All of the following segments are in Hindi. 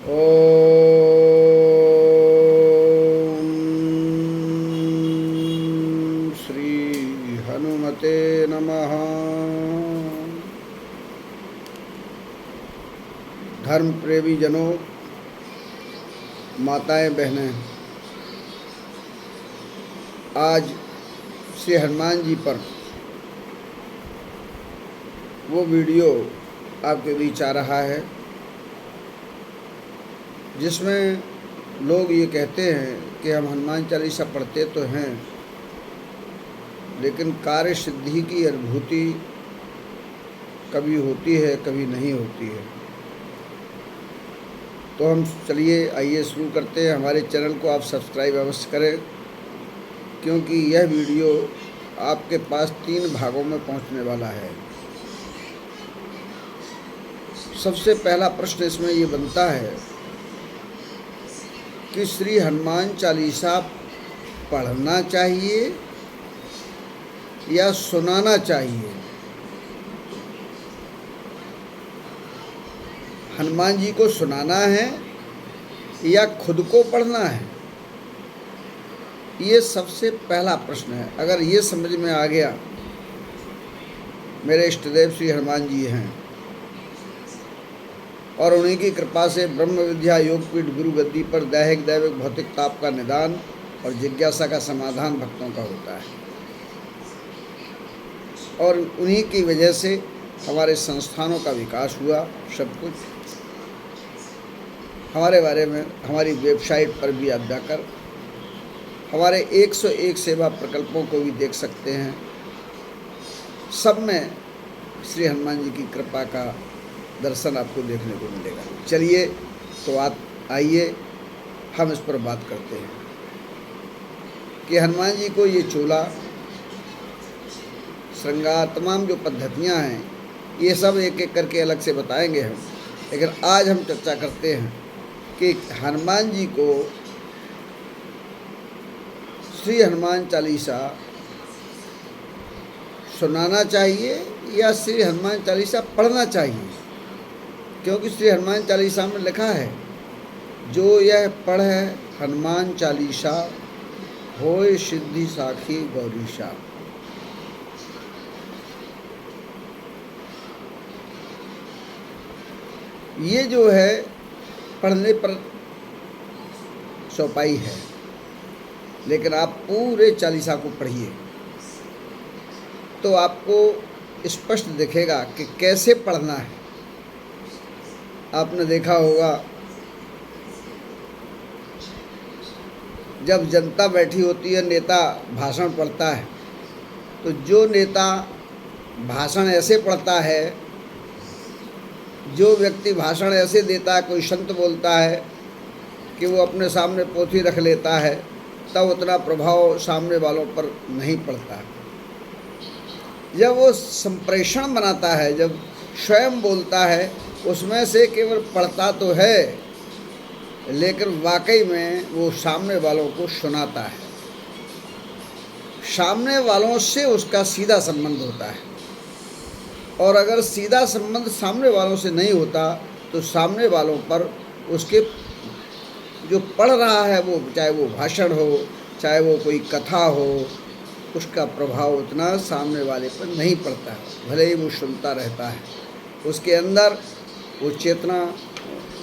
ओम श्री हनुमते नमः। धर्म प्रेमी जनों, माताएं बहनें, आज श्री हनुमान जी पर वो वीडियो आपके बीच आ रहा है जिसमें लोग ये कहते हैं कि हम हनुमान चालीसा पढ़ते तो हैं, लेकिन कार्य सिद्धि की अनुभूति कभी होती है, कभी नहीं होती है। तो हम चलिए आइए शुरू करते हैं। हमारे चैनल को आप सब्सक्राइब अवश्य करें, क्योंकि यह वीडियो आपके पास 3 भागों में पहुंचने वाला है। सबसे पहला प्रश्न इसमें ये बनता है कि श्री हनुमान चालीसा पढ़ना चाहिए या सुनाना चाहिए। हनुमान जी को सुनाना है या खुद को पढ़ना है, ये सबसे पहला प्रश्न है। अगर ये समझ में आ गया, मेरे इष्टदेव श्री हनुमान जी हैं और उन्हीं की कृपा से ब्रह्म विद्या योगपीठ गुरु गद्दी पर दैहिक दैविक भौतिक ताप का निदान और जिज्ञासा का समाधान भक्तों का होता है, और उन्हीं की वजह से हमारे संस्थानों का विकास हुआ। सब कुछ हमारे बारे में हमारी वेबसाइट पर भी आप जाकर हमारे 101 सेवा प्रकल्पों को भी देख सकते हैं। सब में श्री हनुमान जी की कृपा का दर्शन आपको देखने को मिलेगा। चलिए तो आइए हम इस पर बात करते हैं कि हनुमान जी को ये चोला, श्रृंगार, तमाम जो पद्धतियां हैं, ये सब एक एक करके अलग से बताएंगे हम। लेकिन आज हम चर्चा करते हैं कि हनुमान जी को श्री हनुमान चालीसा सुनाना चाहिए या श्री हनुमान चालीसा पढ़ना चाहिए। क्योंकि श्री हनुमान चालीसा में लिखा है, जो यह पढ़े हनुमान चालीसा होए सिद्धि साखी गौरीशा। ये जो है पढ़ने पर चौपाई है, लेकिन आप पूरे चालीसा को पढ़िए तो आपको स्पष्ट दिखेगा कि कैसे पढ़ना है। आपने देखा होगा, जब जनता बैठी होती है, नेता भाषण पढ़ता है, तो जो नेता भाषण ऐसे पढ़ता है, जो व्यक्ति भाषण ऐसे देता है, कोई संत बोलता है कि वो अपने सामने पोथी रख लेता है, तब उतना प्रभाव सामने वालों पर नहीं पड़ता। जब वो संप्रेषण बनाता है, जब स्वयं बोलता है, उसमें से केवल पढ़ता तो है, लेकिन वाकई में वो सामने वालों को सुनाता है। सामने वालों से उसका सीधा संबंध होता है, और अगर सीधा संबंध सामने वालों से नहीं होता तो सामने वालों पर उसके जो पढ़ रहा है, वो चाहे वो भाषण हो, चाहे वो कोई कथा हो, उसका प्रभाव उतना सामने वाले पर नहीं पड़ता है। भले ही वो सुनता रहता है, उसके अंदर वो चेतना,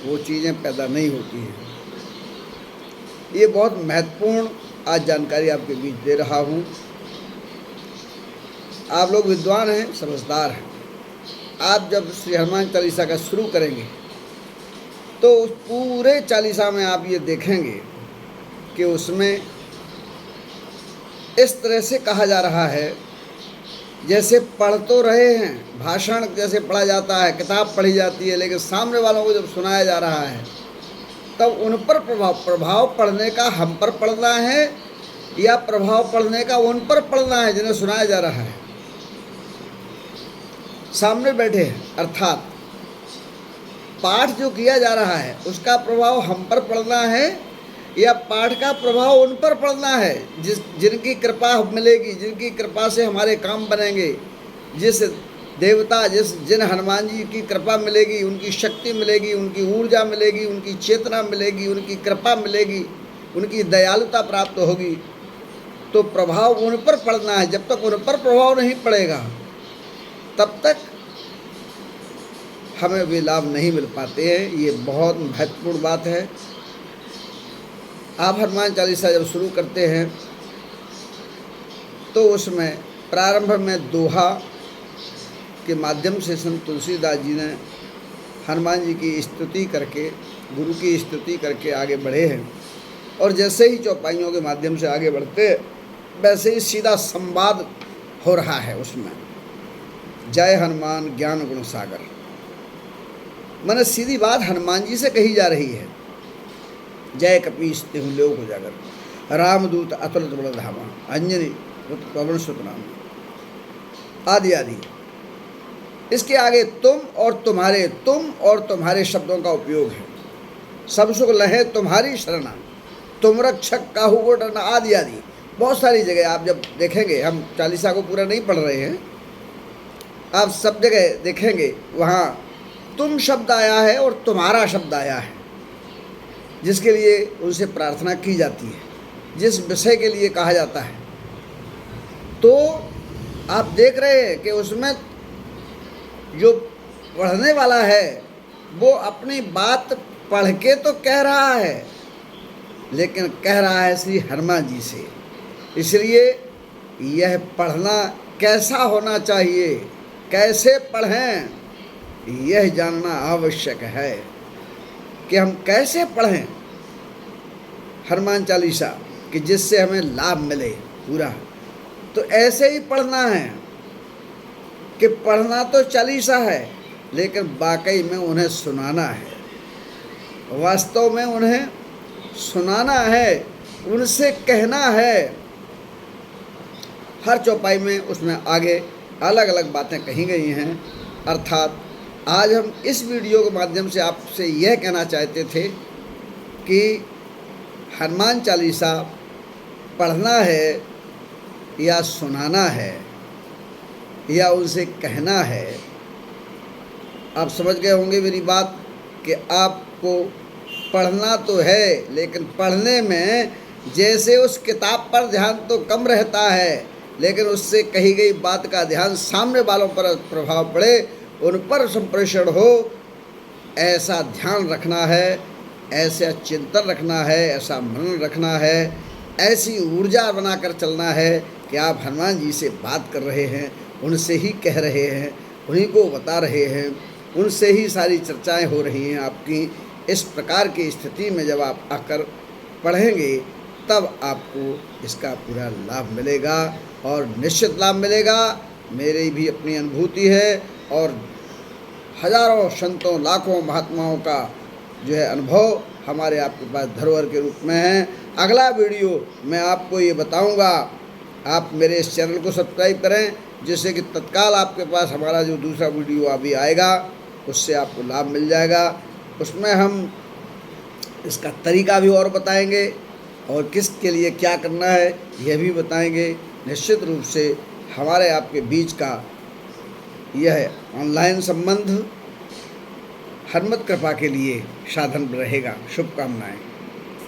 वो चीज़ें पैदा नहीं होती हैं। ये बहुत महत्वपूर्ण आज जानकारी आपके बीच दे रहा हूँ। आप लोग विद्वान हैं, समझदार हैं। आप जब श्री हनुमान चालीसा का शुरू करेंगे तो उस पूरे चालीसा में आप ये देखेंगे कि उसमें इस तरह से कहा जा रहा है, जैसे पढ़ तो रहे हैं, भाषण जैसे पढ़ा जाता है, किताब पढ़ी जाती है, लेकिन सामने वालों को जब सुनाया जा रहा है तब उन पर प्रभाव पढ़ने का हम पर पड़ना है या प्रभाव पढ़ने का उन पर पड़ना है जिन्हें सुनाया जा रहा है। सामने बैठे हैं, अर्थात पाठ जो किया जा रहा है उसका प्रभाव हम पर पड़ना है या पाठ का प्रभाव उन पर पड़ना है जिनकी कृपा मिलेगी, जिनकी कृपा से हमारे काम बनेंगे, जिस देवता जिन हनुमान जी की कृपा मिलेगी, उनकी शक्ति मिलेगी, उनकी ऊर्जा मिलेगी, उनकी चेतना मिलेगी, उनकी कृपा मिलेगी, उनकी दयालुता प्राप्त होगी, तो प्रभाव उन पर पड़ना है। जब तक उन पर प्रभाव नहीं पड़ेगा तब तक हमें वे लाभ नहीं मिल पाते हैं। ये बहुत महत्वपूर्ण बात है। आप हनुमान चालीसा जब शुरू करते हैं तो उसमें प्रारंभ में दोहा के माध्यम से संत तुलसीदास जी ने हनुमान जी की स्तुति करके, गुरु की स्तुति करके आगे बढ़े हैं। और जैसे ही चौपाइयों के माध्यम से आगे बढ़ते वैसे ही सीधा संवाद हो रहा है उसमें। जय हनुमान ज्ञान गुण सागर, माने सीधी बात हनुमान जी से कही जा रही है। जय कपीस तिहु लोक उजागर, रामदूत अतुलित बल धामा, अंजनी पवन सुत नाम, आदि आदि। इसके आगे तुम और तुम्हारे शब्दों का उपयोग है। सब सुख लहे तुम्हारी शरणा, तुम रक्षक काहू को डरना, आदि आदि। बहुत सारी जगह आप जब देखेंगे, हम चालीसा को पूरा नहीं पढ़ रहे हैं, आप सब जगह देखेंगे वहाँ तुम शब्द आया है और तुम्हारा शब्द आया है, जिसके लिए उनसे प्रार्थना की जाती है, जिस विषय के लिए कहा जाता है। तो आप देख रहे हैं कि उसमें जो पढ़ने वाला है वो अपनी बात पढ़ के तो कह रहा है, लेकिन कह रहा है श्री हनुमान जी से। इसलिए यह पढ़ना कैसा होना चाहिए, कैसे पढ़ें, यह जानना आवश्यक है कि हम कैसे पढ़ें हनुमान चालीसा कि जिससे हमें लाभ मिले पूरा। तो ऐसे ही पढ़ना है कि पढ़ना तो चालीसा है, लेकिन वाकई में उन्हें सुनाना है, वास्तव में उन्हें सुनाना है, उनसे कहना है। हर चौपाई में उसमें आगे अलग अलग बातें कही गई हैं। अर्थात आज हम इस वीडियो के माध्यम से आपसे यह कहना चाहते थे कि हनुमान चालीसा पढ़ना है या सुनाना है या उनसे कहना है। आप समझ गए होंगे मेरी बात कि आपको पढ़ना तो है, लेकिन पढ़ने में जैसे उस किताब पर ध्यान तो कम रहता है, लेकिन उससे कही गई बात का ध्यान सामने वालों पर प्रभाव पड़े, उन पर संप्रेषण हो, ऐसा ध्यान रखना है, ऐसा चिंतन रखना है, ऐसा मनन रखना है, ऐसी ऊर्जा बनाकर चलना है कि आप हनुमान जी से बात कर रहे हैं, उनसे ही कह रहे हैं, उन्हीं को बता रहे हैं, उनसे ही सारी चर्चाएं हो रही हैं आपकी। इस प्रकार की स्थिति में जब आप आकर पढ़ेंगे तब आपको इसका पूरा लाभ मिलेगा, और निश्चित लाभ मिलेगा। मेरी भी अपनी अनुभूति है और हजारों संतों लाखों महात्माओं का जो है अनुभव हमारे आपके पास धरोहर के रूप में है। अगला वीडियो मैं आपको ये बताऊंगा, आप मेरे इस चैनल को सब्सक्राइब करें, जिससे कि तत्काल आपके पास हमारा जो दूसरा वीडियो अभी आएगा उससे आपको लाभ मिल जाएगा। उसमें हम इसका तरीका भी और बताएंगे और किसके लिए क्या करना है यह भी बताएंगे। निश्चित रूप से हमारे आपके बीच का यह ऑनलाइन संबंध हनुमत कृपा के लिए साधन रहेगा। शुभकामनाएं।